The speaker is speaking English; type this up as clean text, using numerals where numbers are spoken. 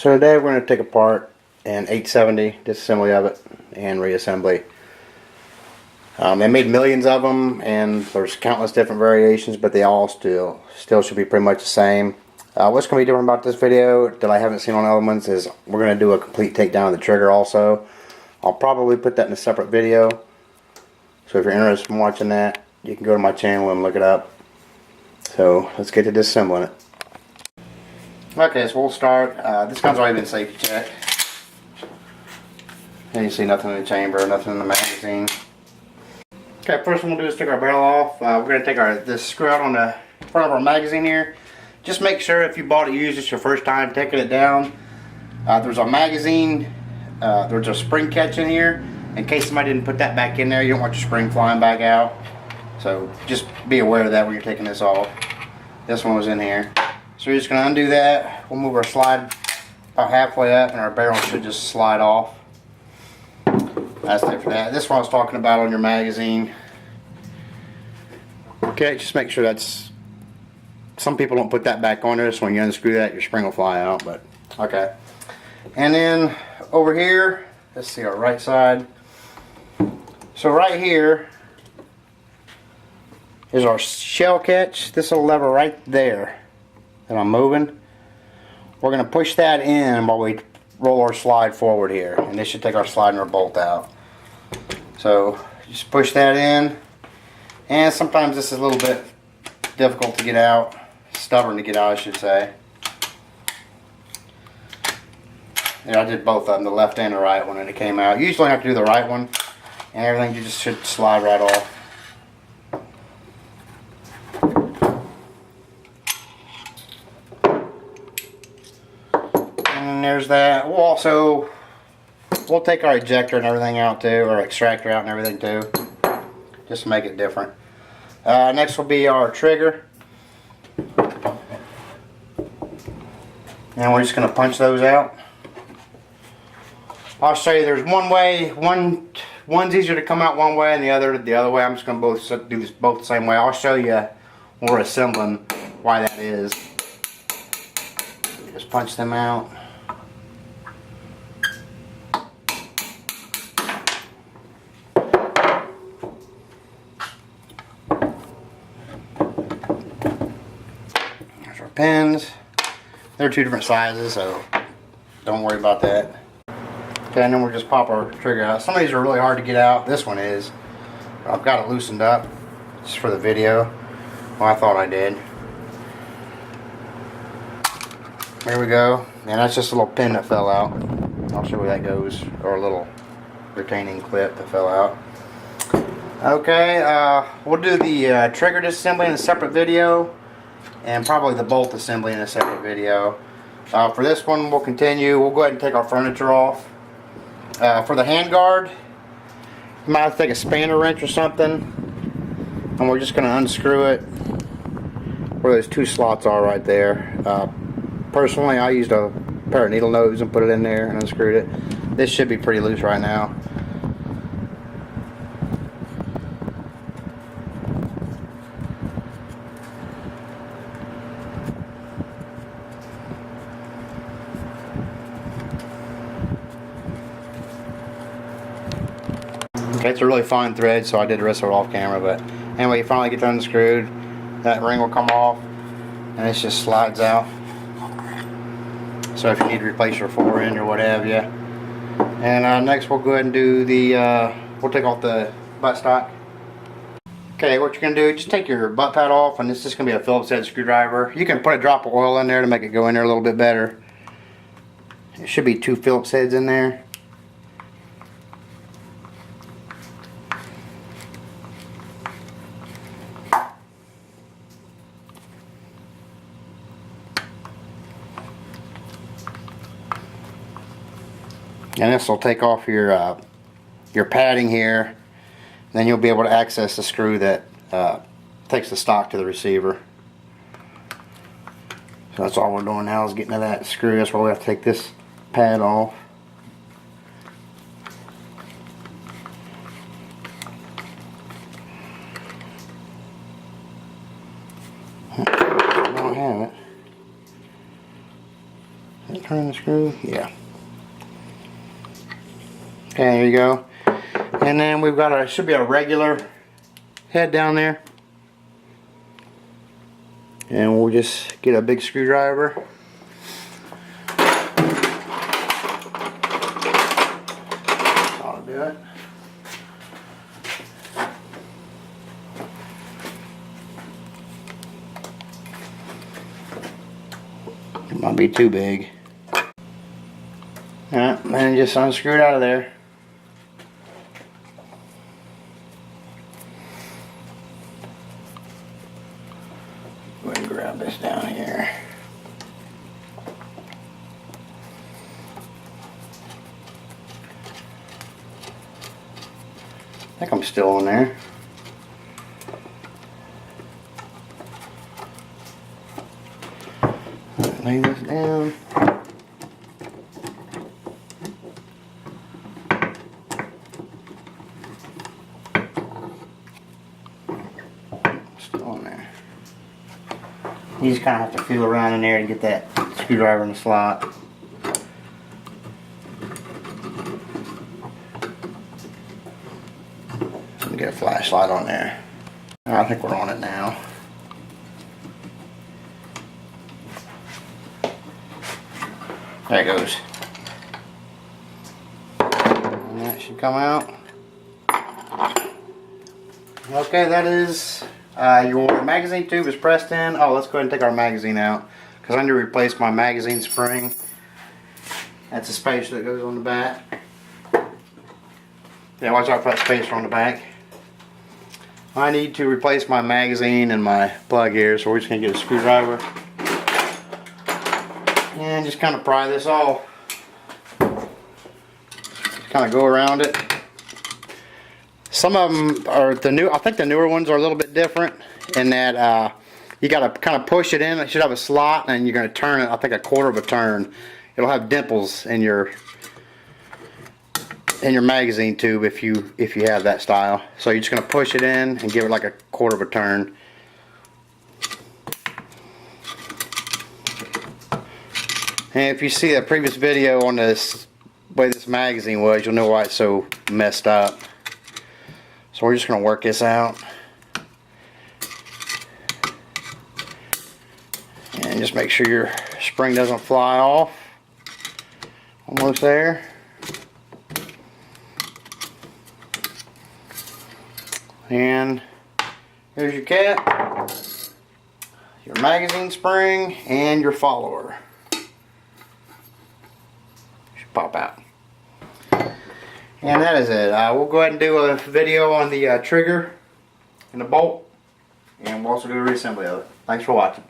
So today we're going to take apart an 870, disassembly of it, and reassembly. They made millions of them, and there's countless different variations, but they all still should be pretty much the same. What's going to be different about this video that I haven't seen on other ones is we're going to do a complete takedown of the trigger also. I'll probably put that in a separate video. So if you're interested in watching that, you can go to my channel and look it up. So let's get to disassembling it. Okay, so we'll start. This gun's already been safety checked. And you see nothing in the chamber, nothing in the magazine. Okay, first one we'll do is take our barrel off. We're going to take this screw out on the front of our magazine here. Just make sure if you bought it used, it's your first time taking it down. There's a magazine, there's a spring catch in here. In case somebody didn't put that back in there, you don't want your spring flying back out. So just be aware of that when you're taking this off. This one was in here. So we're just going to undo that. We'll move our slide about halfway up and our barrel should just slide off. That's it for that. This one I was talking about on your magazine. Okay, just make sure that's... Some people don't put that back on there, so when you unscrew that, your spring will fly out, but okay. And then over here, let's see our right side. So right here is our shell catch. This little lever right there that I'm moving. We're going to push that in while we roll our slide forward here, and this should take our slide and our bolt out. So just push that in, and sometimes this is a little bit difficult to get out. Stubborn to get out, I should say. Yeah, I did both of them, the left and the right one, and it came out. You usually have to do the right one, and everything you just should slide right off. And there's that. We'll take our ejector and everything out too, or extractor out and everything too, just to make it different. Next will be our trigger. And we're just going to punch those out. I'll show you there's one way, one's easier to come out one way and the other way. I'm just going to do this both the same way. I'll show you when we're assembling why that is. Just punch them out. There's our pins. They're two different sizes, so don't worry about that. Okay, and then we'll just pop our trigger out. Some of these are really hard to get out. This one is. I've got it loosened up just for the video. Well, I thought I did. There we go. And that's just a little pin that fell out. I'll show you where that goes, or a little retaining clip that fell out. Okay, we'll do the trigger disassembly in a separate video, and probably the bolt assembly in a separate video. For this one, we'll continue. We'll go ahead and take our furniture off. For the handguard, you might have to take a spanner wrench or something, and we're just going to unscrew it where those two slots are right there. Personally, I used a pair of needle nose and put it in there and unscrewed it. This should be pretty loose right now. Okay, it's a really fine thread, so I did the rest of it off camera, but anyway, you finally get that unscrewed, that ring will come off, and this just slides out. So if you need to replace your fore-end or what have you. And next we'll go ahead and do the, we'll take off the butt stock. Okay, what you're going to do, just take your butt pad off, and it's just going to be a Phillips head screwdriver. You can put a drop of oil in there to make it go in there a little bit better. It should be 2 Phillips heads in there. And this will take off your padding here. Then you'll be able to access the screw that takes the stock to the receiver. So that's all we're doing now is getting to that screw. That's why we have to take this pad off. I don't have it. Turn the screw, yeah. Okay, there you go. And then we've got should be a regular head down there. And we'll just get a big screwdriver. I'll do it. It might be too big. Alright, and just unscrew it out of there. Go ahead and grab this down here. I think I'm still on there. Lay this down. Still on there. You just kind of have to feel around in there to get that screwdriver in the slot. Let me get a flashlight on there. I think we're on it now. There it goes. And that should come out. Okay, that is your magazine tube is pressed in. Oh, let's go ahead and take our magazine out because I need to replace my magazine spring. That's a spacer that goes on the back. Yeah, watch out for that spacer on the back. I need to replace my magazine and my plug here, so we're just going to get a screwdriver and just kind of pry this off. Just kind of go around it. Some of them are I think the newer ones are a little bit different in that you got to kind of push it in. It should have a slot, and you're going to turn it, I think, a quarter of a turn. It'll have dimples in your magazine tube if you have that style. So you're just going to push it in and give it like a quarter of a turn. And if you see a previous video on this way this magazine was, you'll know why it's so messed up. So we're just going to work this out. And just make sure your spring doesn't fly off. Almost there. And here's your cap, your magazine spring, and your follower. Should pop out. And that is it. We'll go ahead and do a video on the trigger and the bolt, and we'll also do a reassembly of it. Thanks for watching.